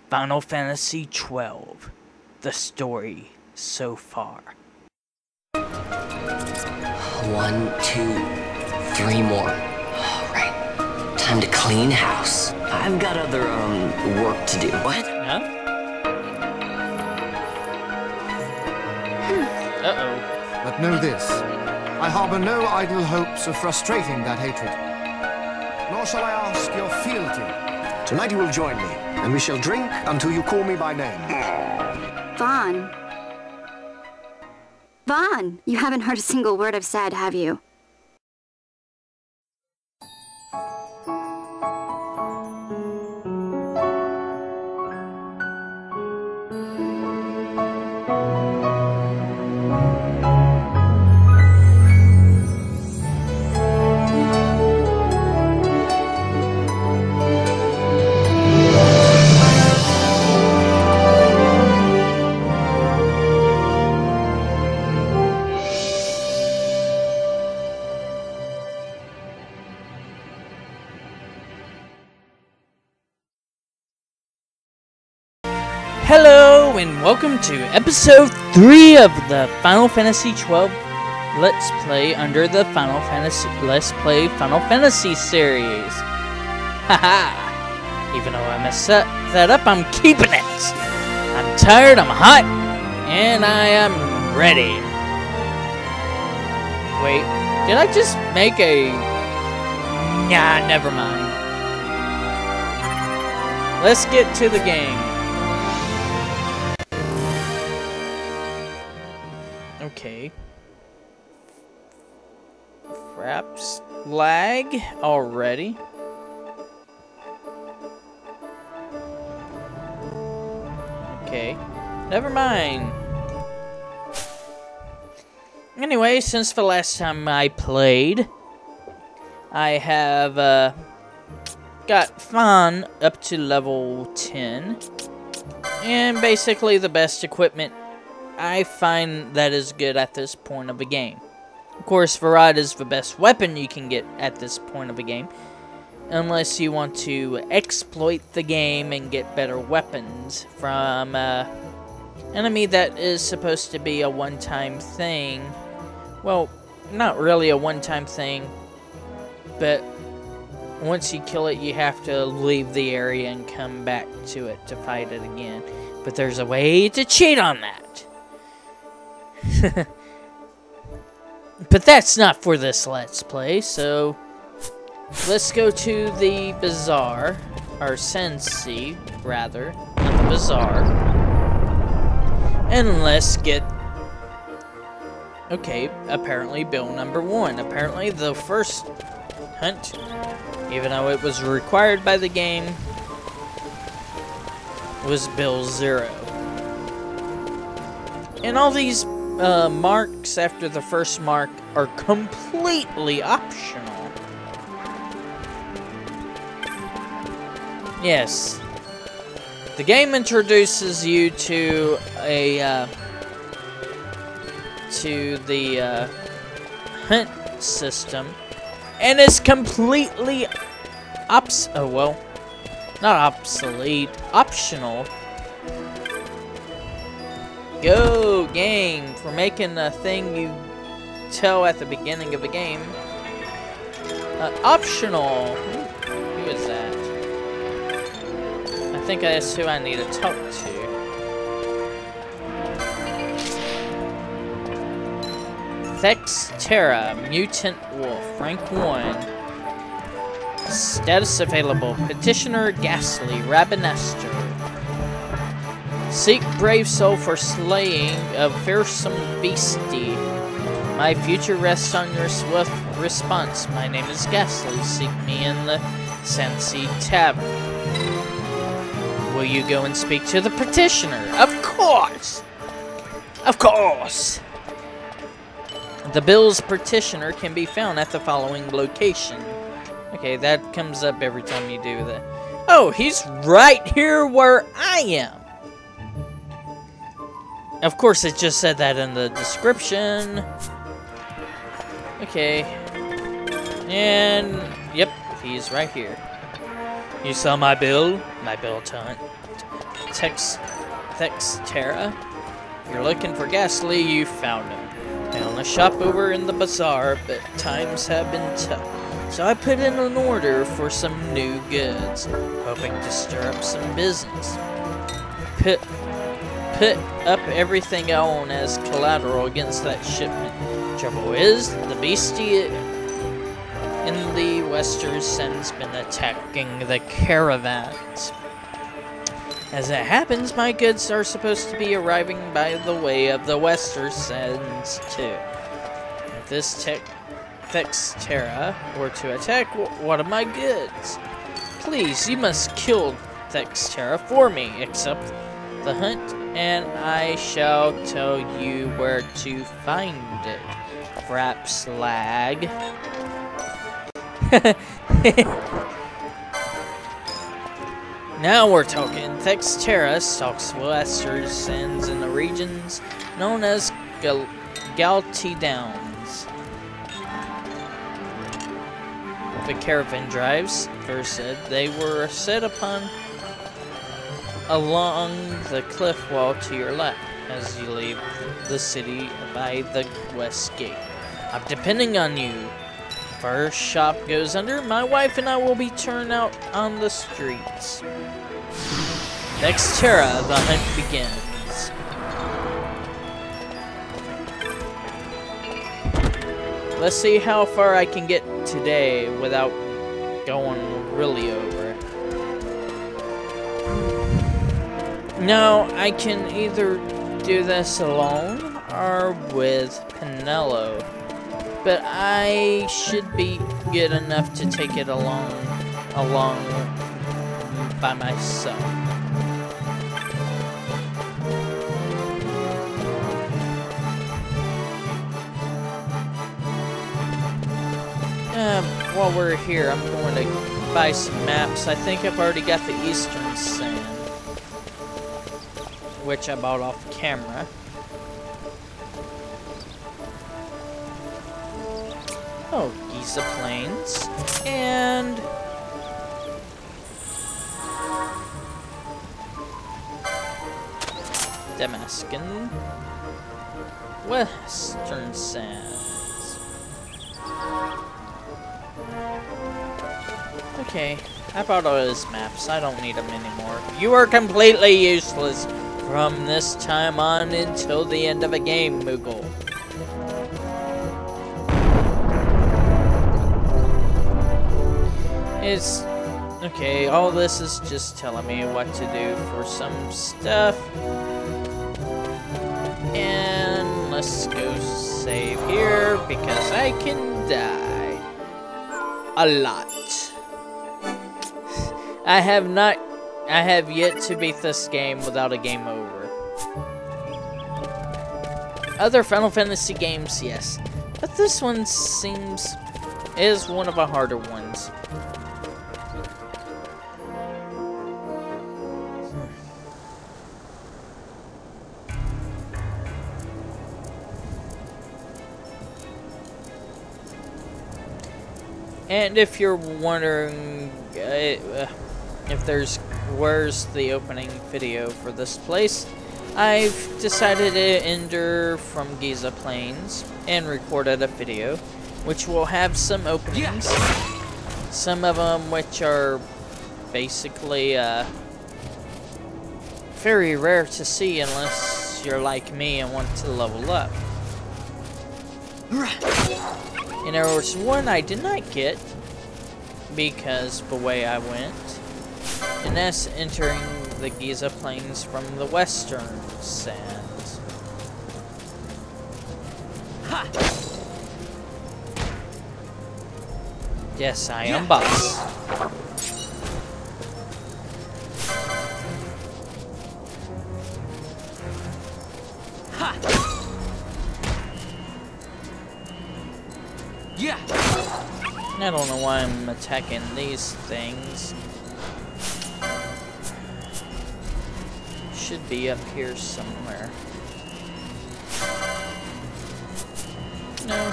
Final Fantasy XII, the story so far. 1, 2, 3 more. Right. Time to clean house. I've got other, work to do. What? Huh? Uh-oh. But know this, I harbor no idle hopes of frustrating that hatred. Nor shall I ask your fealty. Tonight you will join me, and we shall drink until you call me by name. Vaughn. Vaughn, you haven't heard a single word I've said, have you? Hello and welcome to episode 3 of the Final Fantasy XII Let's Play under the Let's Play Final Fantasy series. Haha! Even though I messed that up, I'm keeping it! I'm tired, I'm hot, and I am ready. Wait, did I just make a... Nah, never mind. Let's get to the game. Okay. Fraps lag already. Okay. Never mind. Anyway, since the last time I played, I have got Fawn up to level 10. And basically the best equipment I find that is good at this point of the game. Of course, Varad is the best weapon you can get at this point of the game, unless you want to exploit the game and get better weapons from enemy that is supposed to be a one-time thing. Well, not really a one-time thing, but once you kill it, you have to leave the area and come back to it to fight it again. But there's a way to cheat on that. But that's not for this Let's Play, so let's go to the bazaar, or Sensi, rather, not the bazaar, and let's get, okay, apparently bill number 1, apparently the first hunt, even though it was required by the game, was bill 0. And all these marks after the first mark are completely optional. Yes. The game introduces you to the hunt system, and it's completely well, not obsolete, optional. Go, game, for making a thing you tell at the beginning of the game. Optional. Who is that? I think that's who I need to talk to. Thextera, Mutant Wolf, rank 1. Status available. Petitioner, Ghastly, Rabanester. Seek brave soul for slaying a fearsome beastie. My future rests on your swift response. My name is Ghastly. Seek me in the Sensi Tavern. Will you go and speak to the petitioner? Of course! Of course! The bill's petitioner can be found at the following location. Okay, that comes up every time you do that. Oh, he's right here where I am! Of course, it just said that in the description. Okay. And, yep, he's right here. You saw my bill? my bill to hunt Textera. If you're looking for ghastly, you found him. I own a shop over in the bazaar, but times have been tough. So I put in an order for some new goods, hoping to stir up some business. Put up everything I own as collateral against that shipment. Trouble is, the beastie in the Western Sands been attacking the caravans. As it happens, my goods are supposed to be arriving by the way of the Western Sands too. If this Textera were to attack one of my goods, please, you must kill Textera for me, accept the hunt, and I shall tell you where to find it. Frap slag. Now we're talking. Textera stalks Western Sands in the regions known as Galti Downs. The caravan drives, first said, they were set upon along the cliff wall to your left as you leave the city by the west gate. I'm depending on you. First shop goes under, my wife and I will be turned out on the streets. Textera, the hunt begins. Let's see how far I can get today without going really over. Now, I can either do this alone or with Pinello. But I should be good enough to take it along by myself. While we're here, I'm going to buy some maps. I think I've already got the Eastern Sand, which I bought off camera. Oh, Giza Plains, and Damascus Western Sands. Okay, I bought all his maps. I don't need them anymore. You are completely useless from this time on until the end of a game, Moogle. It's okay, all this is just telling me what to do for some stuff. And let's go save here because I can die a lot. I have yet to beat this game without a game over. Other Final Fantasy games, yes, but this one is one of the harder ones. And if you're wondering where's the opening video for this place, I've decided to enter from Giza Plains and recorded a video which will have some openings. Some of them which are basically very rare to see unless you're like me and want to level up. And there was one I did not get because the way I went, and that's entering the Giza Plains from the Western Sands. Ha! Yes, I am boss. Ha! Yeah. I don't know why I'm attacking these things. Should be up here somewhere. No.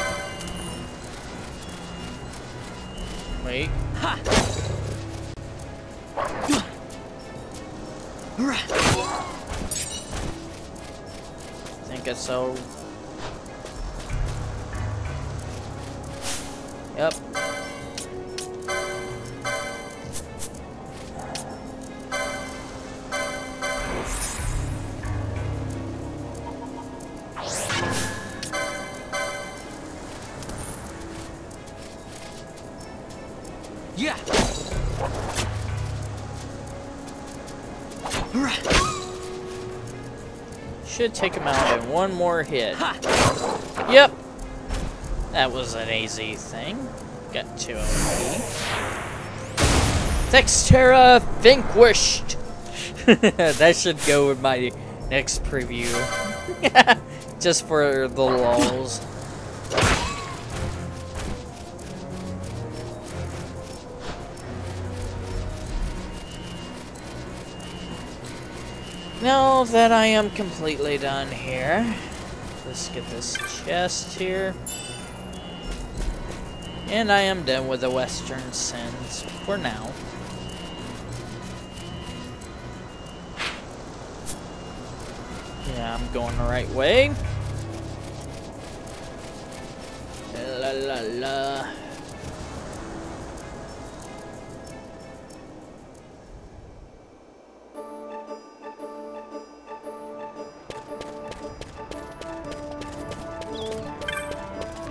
Wait. Ha. think it's so. Yep. Yeah. Should take him out in one more hit. Yep. That was an easy thing. Got 2 OP. Dexterra vanquished. That should go with my next preview. Just for the lulz. Now that I am completely done here, let's get this chest here. And I am done with the Western sins for now. Yeah, I'm going the right way. La la la.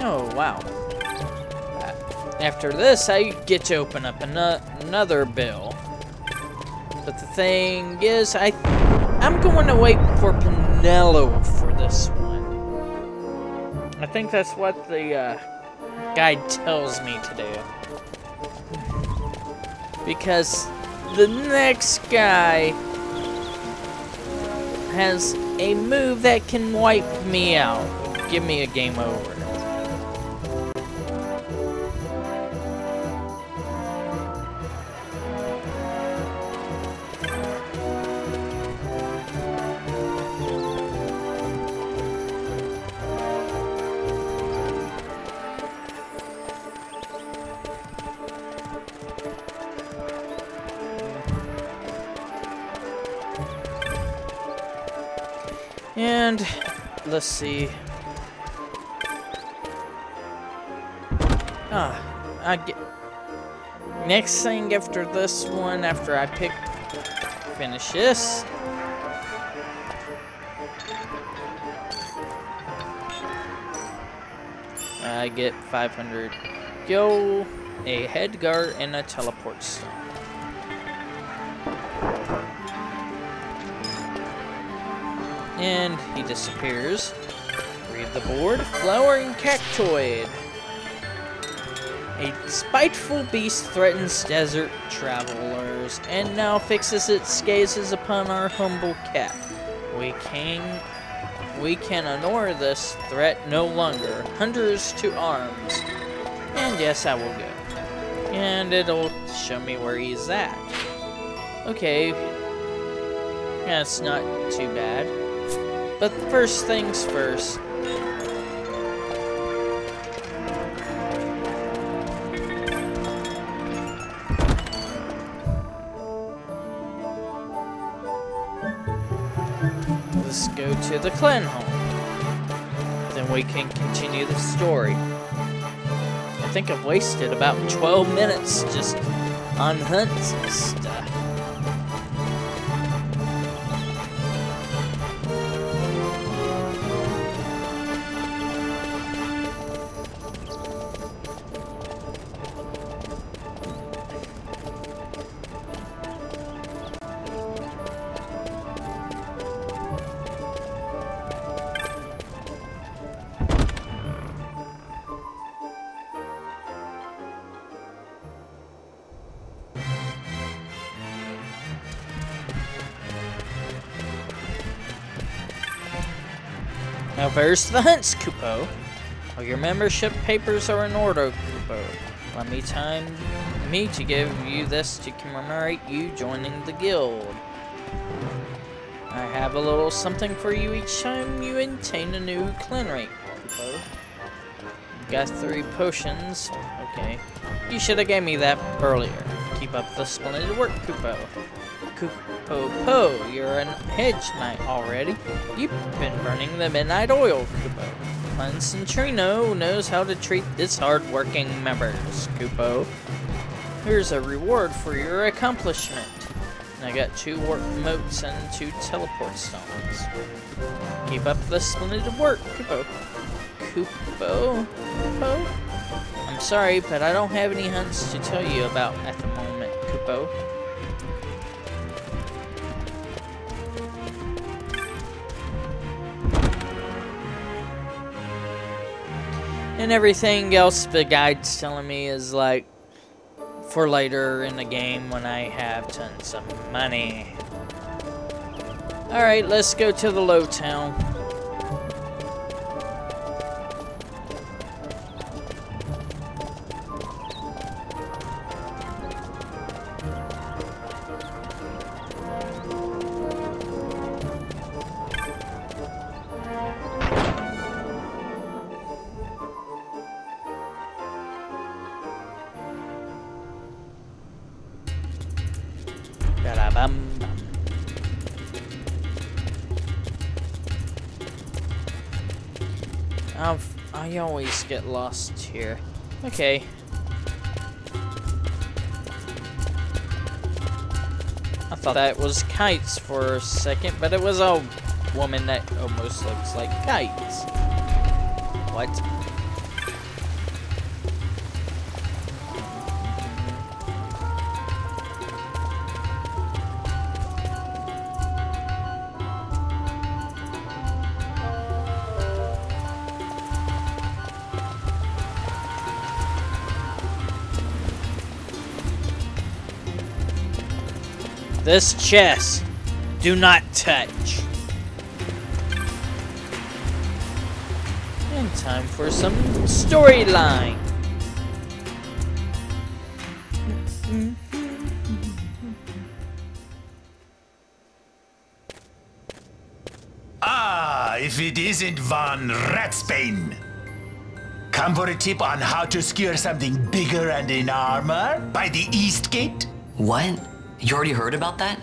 Oh, wow. After this, I get to open up another bill. But the thing is, I'm going to wait for Penelope for this one. I think that's what the guide tells me to do. Because the next guy has a move that can wipe me out. Give me a game over. And let's see. I get next thing after this one, after I finish this. I get 500 gil, a head guard, and a teleport stone. And he disappears. Read the board. Flowering cactoid. A spiteful beast threatens desert travelers and now fixes its gazes upon our humble cat. We can ignore this threat no longer. Hunters to arms. And yes, I will go. And it'll show me where he's at. Okay. That's not too bad. But first things first. Let's go to the clan home. Then we can continue the story. I think I've wasted about 12 minutes just on hunts and stuff. Now there's the hunts, Kupo. All your membership papers are in order, Kupo. Let me to give you this to commemorate you joining the guild. I have a little something for you each time you attain a new clan rank, Kupo. Got 3 potions. Okay. You should have gave me that earlier. Keep up the splendid work, Kupo. Po, you're a hedge knight already. You've been burning the midnight oil, Kupo. Clan Centrino knows how to treat its hard-working members, Kupo. Here's a reward for your accomplishment. I got 2 warp motes and 2 teleport stones. Keep up the splendid work, Kupo. Kupo? I'm sorry, but I don't have any hunts to tell you about at the moment, Kupo. And everything else the guide's telling me is like for later in the game when I have tons of money. Alright, let's go to the low town. I always get lost here. Okay. I thought that was kites for a second, but it was a woman that almost looks like kites. What? This chest, do not touch. And time for some storyline. Ah, if it isn't Von Ratsbane. Come for a tip on how to secure something bigger and in armor by the East Gate? What? You already heard about that?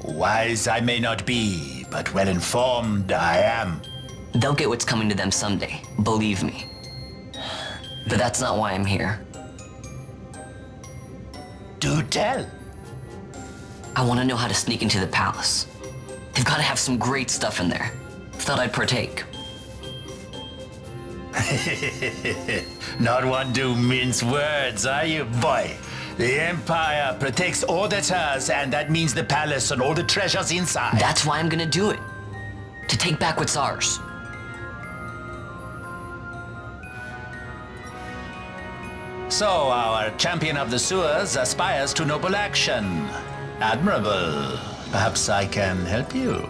Wise I may not be, but well informed I am. They'll get what's coming to them someday, believe me. But that's not why I'm here. Do tell. I want to know how to sneak into the palace. They've got to have some great stuff in there. Thought I'd partake. Not one to mince words, are you, boy? The Empire protects all that's hers, and that means the palace and all the treasures inside. That's why I'm gonna do it. To take back what's ours. So, our champion of the sewers aspires to noble action. Admirable. Perhaps I can help you.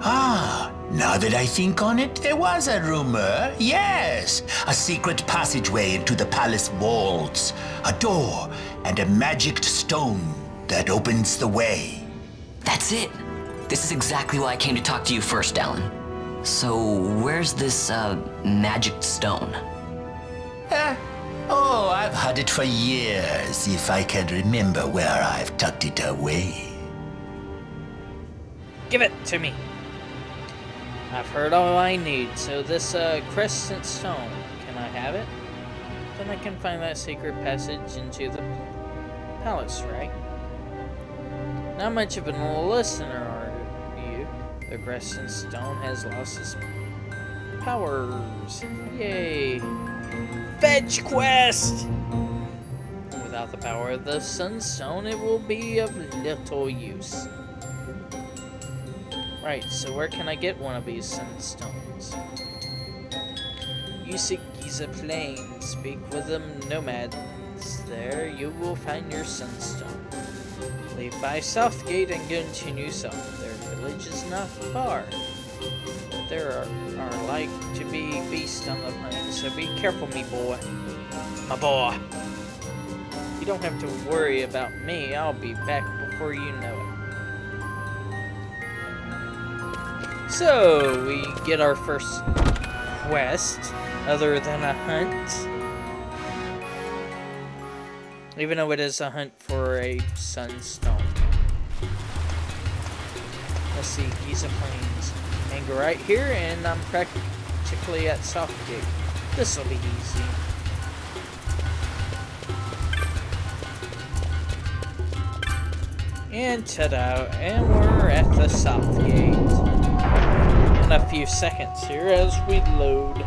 Ah, now that I think on it, there was a rumor. Yes, a secret passageway into the palace vaults. A door and a magic stone that opens the way. That's it. This is exactly why I came to talk to you first, Alan. So, where's this, magic stone? Oh, I've had it for years, if I can remember where I've tucked it away. Give it to me. I've heard all I need, so this crescent stone, can I have it? Then I can find that secret passage into the palace, right? Not much of a listener, are you? The crescent stone has lost its powers. Yay! Fetch quest! Without the power of the sunstone, it will be of little use. Right, so where can I get one of these sunstones? You seek Giza Plain, speak with the nomads. There you will find your sunstone. Leave by South Gate and continue south. Their village is not far. There are like to be beasts on the plain, so be careful, me boy. My boy. You don't have to worry about me, I'll be back before you know it. So, we get our first quest, other than a hunt. Even though it is a hunt for a sunstone. see Giza Plains. And go right here, and I'm practically at Southgate. This'll be easy. And ta-da, and we're at the Southgate. In a few seconds here as we load.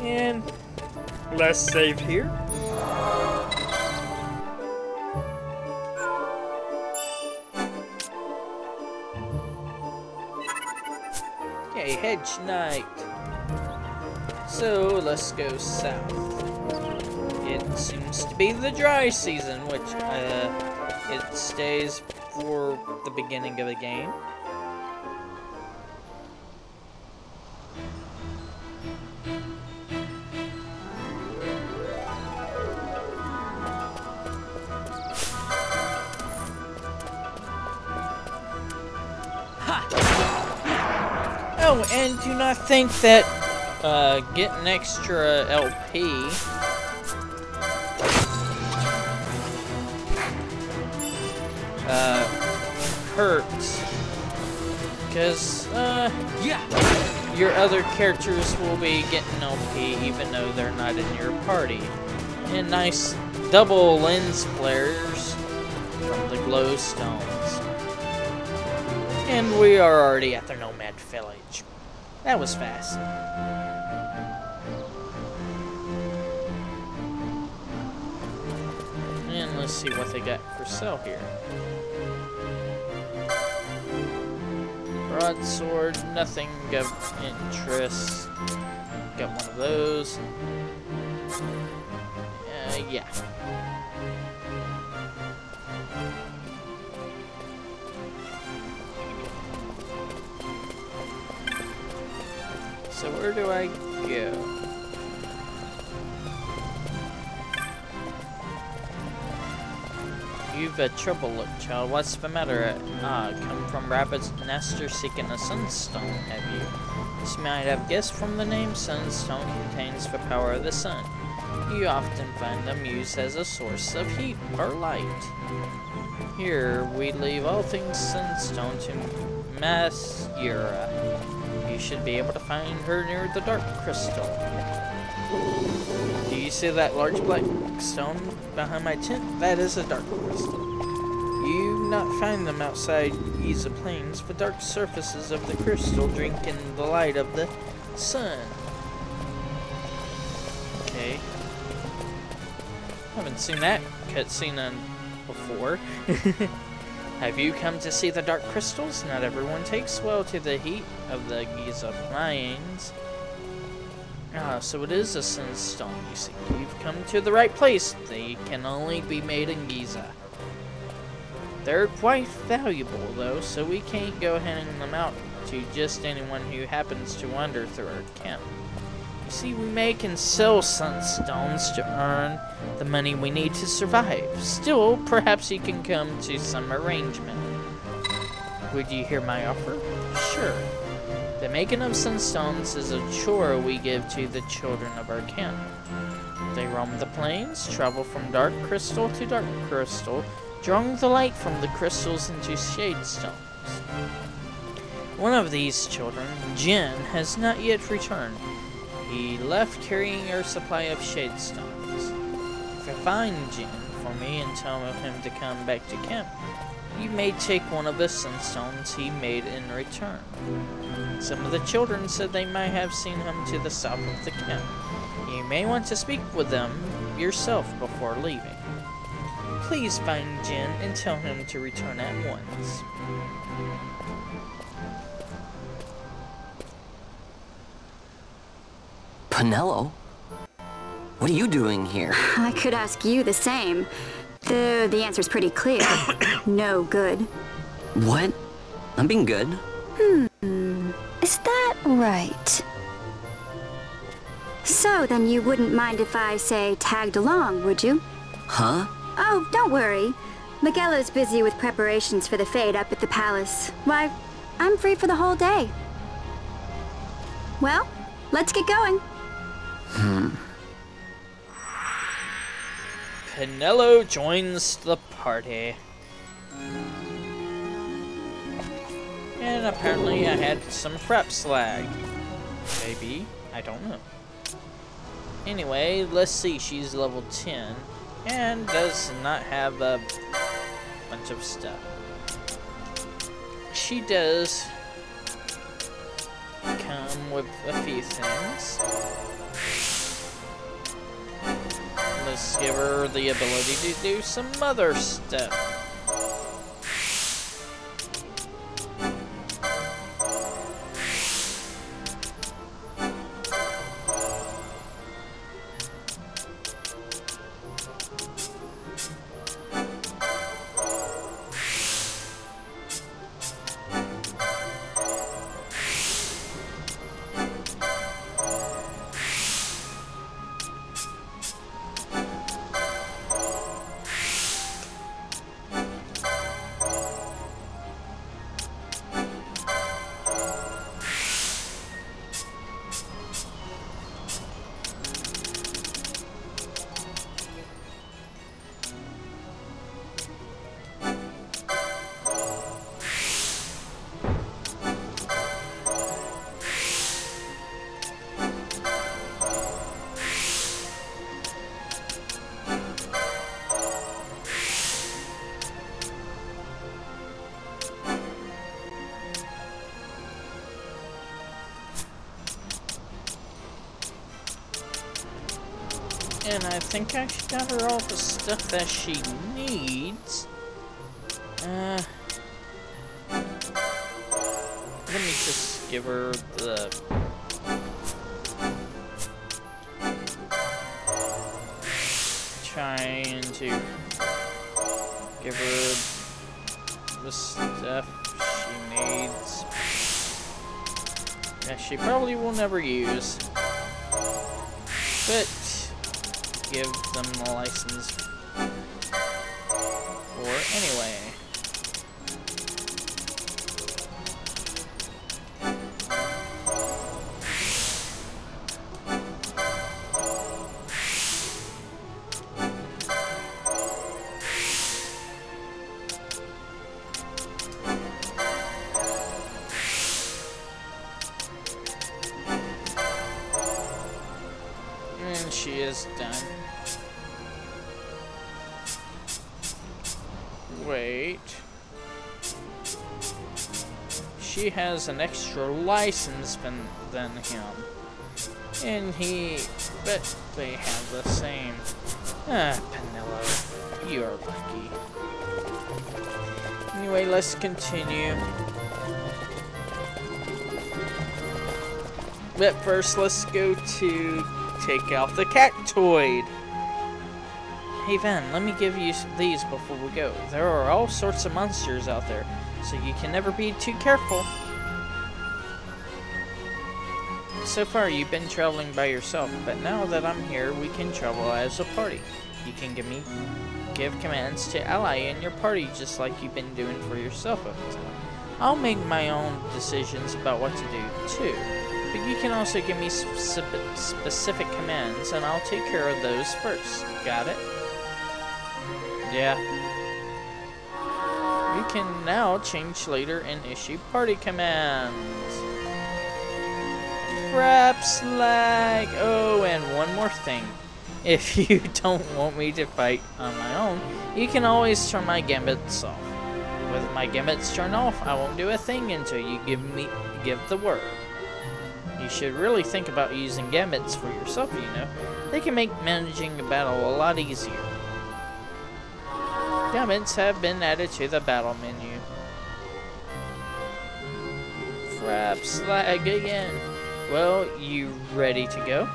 And let's save here. Okay, Hedge Knight. So let's go south. It seems to be the dry season, which it stays for the beginning of the game. Oh, and do not think that getting extra LP hurts, because your other characters will be getting LP even though they're not in your party. And nice double lens flares from the glowstones. And we are already at the Nomad Village. That was fast. And let's see what they got for sale here. Broadsword, nothing of interest. Got one of those. Yeah. So where do I go? You've a trouble look, child. What's the matter? Come from Rabbit's Nester seeking a sunstone, have you? As you might have guessed from the name, sunstone contains the power of the sun. You often find them used as a source of heat or light. Here, we leave all things sunstone to Masura. You should be able to find her near the dark crystal. Do you see that large black stone behind my tent? That is a dark crystal. You not find them outside XII Plains. The dark surfaces of the crystal drink in the light of the sun. Okay. Haven't seen that cutscene before. Have you come to see the dark crystals? Not everyone takes well to the heat of the XII Plains. So it is a sunstone, you see. You've come to the right place. They can only be made in Giza. They're quite valuable, though, so we can't go handing them out to just anyone who happens to wander through our camp. You see, we make and sell sunstones to earn the money we need to survive. Still, perhaps you can come to some arrangement. Would you hear my offer? Sure. The making of sunstones is a chore we give to the children of our camp. They roam the plains, travel from dark crystal to dark crystal, drawing the light from the crystals into shade stones. One of these children, Jin, has not yet returned. He left carrying our supply of shade stones. If you find Jin for me and tell him to come back to camp, you may take one of the sunstones he made in return. Some of the children said they might have seen him to the south of the camp. You may want to speak with them yourself before leaving. Please find Jin and tell him to return at once. Penelo? What are you doing here? I could ask you the same. The answer's pretty clear. No good. What? I'm being good. Is that right? So, then you wouldn't mind if I, say, tagged along, would you? Huh? Oh, don't worry. Miguelo's busy with preparations for the fete up at the palace. Why, I'm free for the whole day. Well, let's get going. Penelo joins the party. And apparently I had some prep slag. Maybe. I don't know. Anyway, let's see. She's level 10. And does not have a bunch of stuff. She does come with a few things. Let's give her the ability to do some other stuff. And I think I got her all the stuff that she needs. Let me just give her the... Trying to give her the stuff she needs. That she probably will never use. But give them the license for anyway. And she is done. Wait. She has an extra license than him. And but they have the same. Ah, Penelo, you are lucky. Anyway, let's continue. But first, let's go to take out the cactoid. Hey Van, let me give you these before we go. There are all sorts of monsters out there, so you can never be too careful. So far you've been traveling by yourself, but now that I'm here, we can travel as a party. You can give commands to ally in your party just like you've been doing for yourself up to now. I'll make my own decisions about what to do too, but you can also give me specific commands and I'll take care of those first. Got it? Yeah. You can now change later and issue party commands. Perhaps like... Oh, and one more thing. If you don't want me to fight on my own, you can always turn my gambits off. With my gambits turned off, I won't do a thing until you give the word. You should really think about using gambits for yourself, you know. They can make managing a battle a lot easier. Gambits have been added to the battle menu. Frap slag again. Well, you ready to go?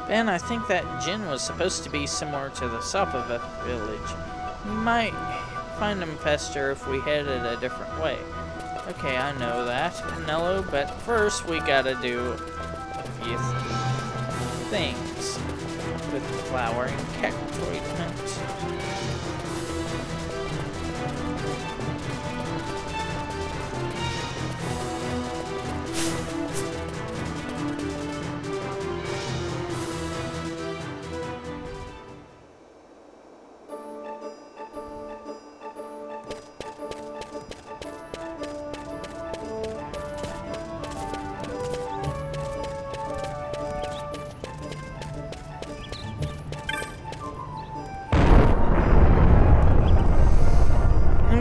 Ben, I think that Jin was supposed to be somewhere to the south of the village. You might find him faster if we headed a different way. Okay, I know that, Penelo, but first we gotta do a few things with the flower and cactoid hunt.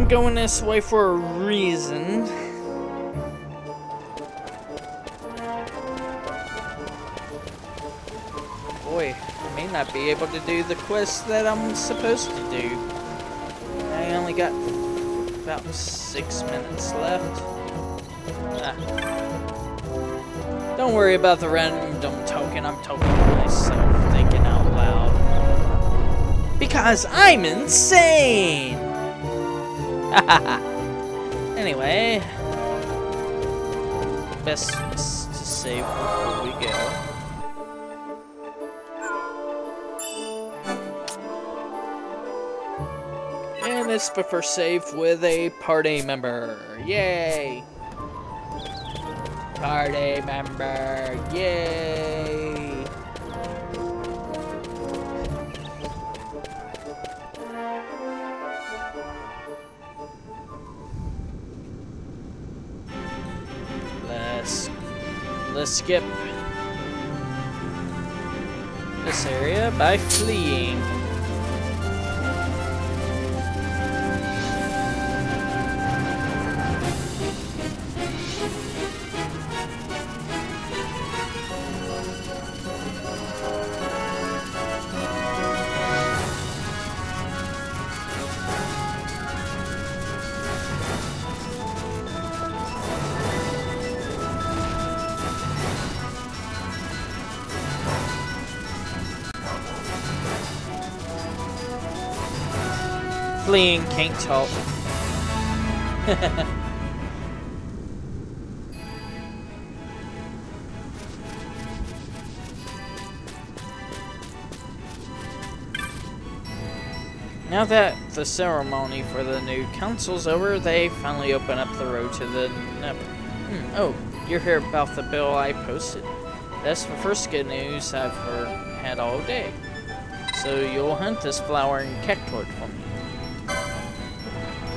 I'm going this way for a reason. Boy, I may not be able to do the quest that I'm supposed to do. I only got about 6 minutes left. Don't worry about the random talking. I'm talking to myself, thinking out loud. Because I'm insane! Anyway, best to save before we go. And it's before save with a party member. Yay! Party member, yay! Let's skip this area by fleeing. Fleeing, can't talk. Now that the ceremony for the new council's over, they finally open up the road to the Never. Oh, you're here about the bill I posted. That's the first good news I've had all day. So you'll hunt this flowering cactoid for me.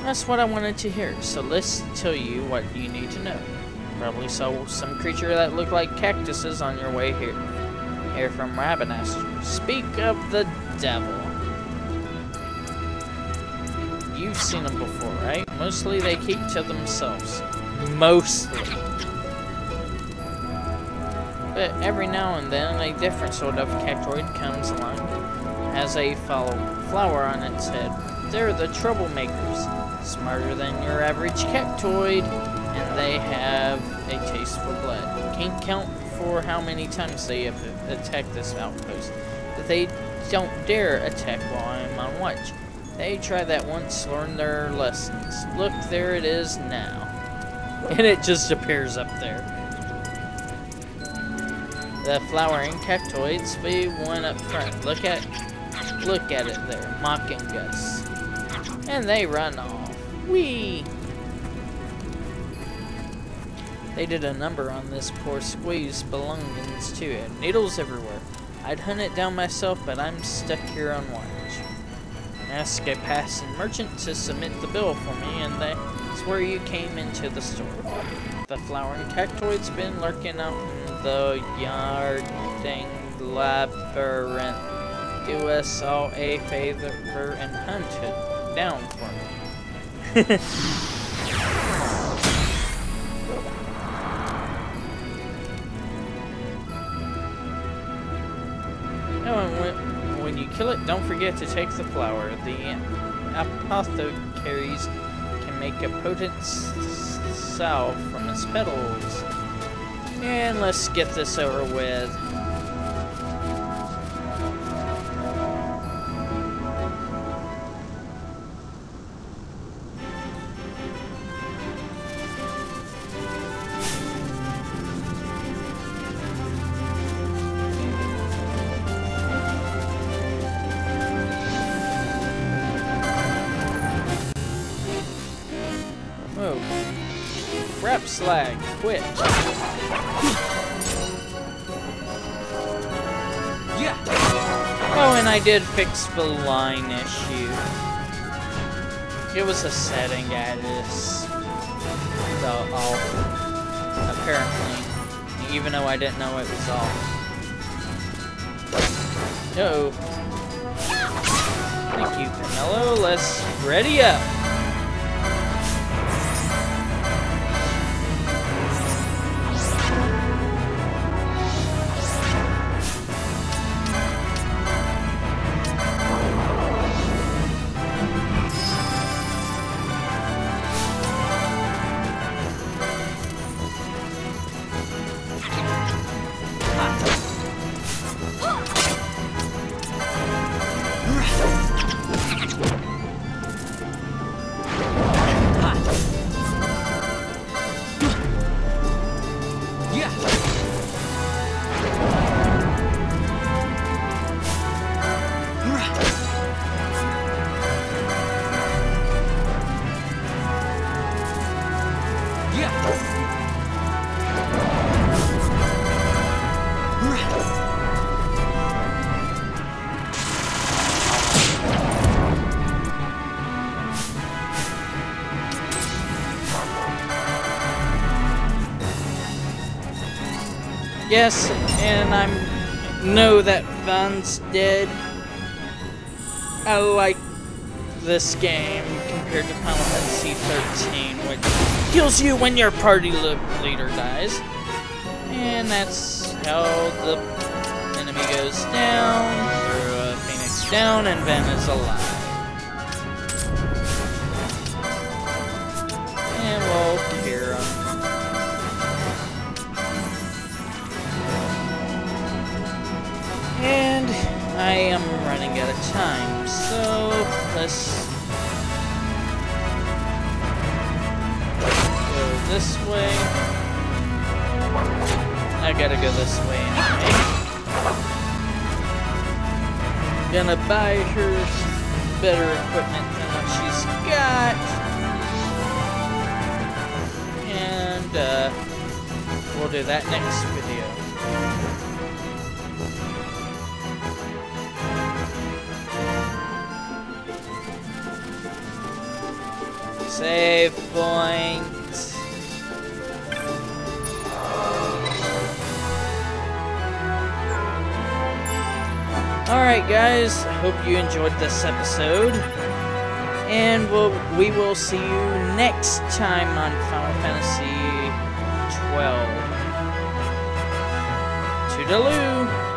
That's what I wanted to hear, so let's tell you what you need to know. Probably saw some creature that looked like cactuses on your way here. Hear from Rabbinaster. Speak of the devil. You've seen them before, right? Mostly they keep to themselves. Mostly. But every now and then, a different sort of cactoid comes along. Has a flower on its head. They're the troublemakers. Smarter than your average cactoid, and they have a taste for blood. Can't count for how many times they have attacked this outpost, but they don't dare attack while I'm on watch. They try that once, learn their lessons. Look, there it is now. And it just appears up there. The flowering cactoids, the one up front. Look at it there, mocking us. And they run off. Whee! They did a number on this poor squeeze belongings too. Needles everywhere. I'd hunt it down myself, but I'm stuck here on watch. Ask a passing merchant to submit the bill for me, and that's where you came into the store. The flowering cactoid's been lurking out in the yard dang labyrinth. Do us all a favor and hunt it down for me. Oh, and when you kill it, don't forget to take the flower. The apothecaries can make a potent salve from its petals. And let's get this over with. Crap slag, quit. Yeah. Oh, and I did fix the line issue. It was a setting I just felt off. Apparently, even though I didn't know it was off. Uh-oh. Thank you, Camillo. Let's ready up. Yes, and I know that Van's dead. I like this game compared to Final Fantasy XIII, which kills you when your party leader dies. And that's how the enemy goes down, throw a Phoenix down, and Van is alive. And we'll cure him. And I am running out of time, so let's go this way. I gotta go this way anyway. Gonna buy her better equipment than what she's got. And we'll do that next video. Save point. Alright guys, hope you enjoyed this episode. And we will see you next time on Final Fantasy XII. Toodaloo!